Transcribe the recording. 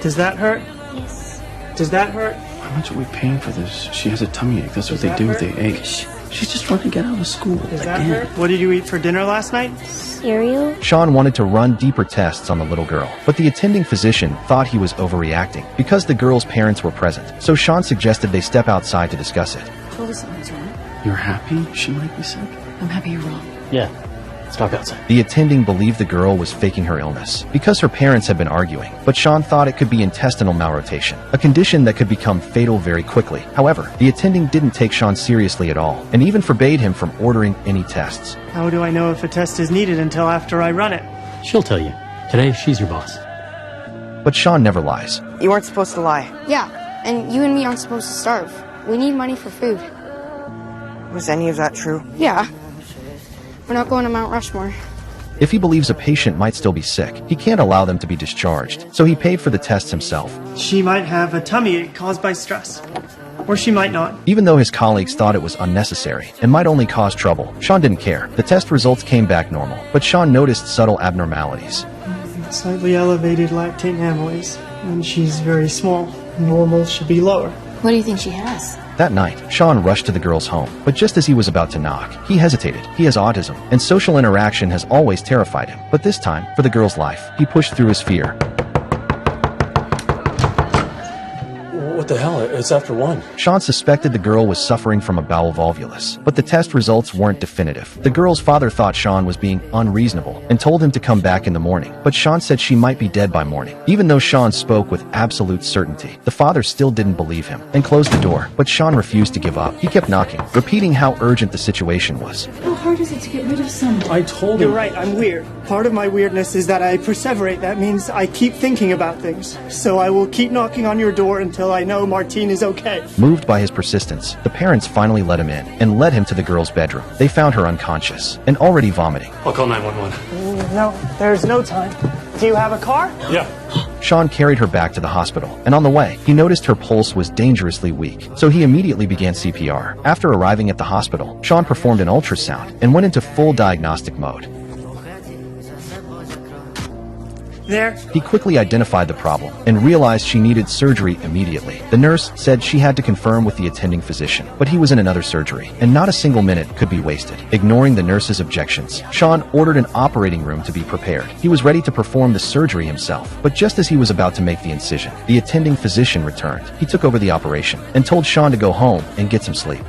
Does that hurt? Yes. Does that hurt? How much are we paying for this? She has a tummy ache. That's what they do. They ache. She's just trying to get out of school. Does that hurt? What did you eat for dinner last night? Cereal? Sean wanted to run deeper tests on the little girl, but the attending physician thought he was overreacting because the girl's parents were present. So Sean suggested they step outside to discuss it. Totally something's wrong. You're happy she might be sick? I'm happy you're wrong. Yeah, let's talk outside. The attending believed the girl was faking her illness because her parents had been arguing, but Sean thought it could be intestinal malrotation, a condition that could become fatal very quickly. However, the attending didn't take Sean seriously at all and even forbade him from ordering any tests. How do I know if a test is needed until after I run it? She'll tell you. Today, she's your boss. But Sean never lies. You weren't supposed to lie. Yeah, and you and me aren't supposed to starve. We need money for food. Was any of that true? Yeah. We're not going to Mount Rushmore. If he believes a patient might still be sick, he can't allow them to be discharged, so he paid for the tests himself. She might have a tummy ache caused by stress. Or she might not. Even though his colleagues thought it was unnecessary and might only cause trouble, Sean didn't care. The test results came back normal, but Sean noticed subtle abnormalities. Slightly elevated lactate amylase. And she's very small. Normal should be lower. What do you think she has? That night, Sean rushed to the girl's home, but just as he was about to knock, he hesitated. He has autism, and social interaction has always terrified him. But this time, for the girl's life, he pushed through his fear. What the hell? It's after 1. Sean suspected the girl was suffering from a bowel volvulus, but the test results weren't definitive. The girl's father thought Sean was being unreasonable and told him to come back in the morning, but Sean said she might be dead by morning. Even though Sean spoke with absolute certainty, the father still didn't believe him and closed the door, but Sean refused to give up. He kept knocking, repeating how urgent the situation was. How hard is it to get rid of someone? I told You're him. right, I'm weird. Part of my weirdness is that I perseverate. That means I keep thinking about things. So I will keep knocking on your door until I know Martine is okay. Moved by his persistence, the parents finally let him in and led him to the girl's bedroom. They found her unconscious and already vomiting. I'll call 911. No, there's no time. Do you have a car? Yeah. Sean carried her back to the hospital, and on the way, he noticed her pulse was dangerously weak, so he immediately began CPR. After arriving at the hospital, Sean performed an ultrasound and went into full diagnostic mode. There. He quickly identified the problem and realized she needed surgery immediately. The nurse said she had to confirm with the attending physician, but he was in another surgery, and not a single minute could be wasted. Ignoring the nurse's objections, Sean ordered an operating room to be prepared. He was ready to perform the surgery himself, but just as he was about to make the incision, the attending physician returned. He took over the operation and told Sean to go home and get some sleep.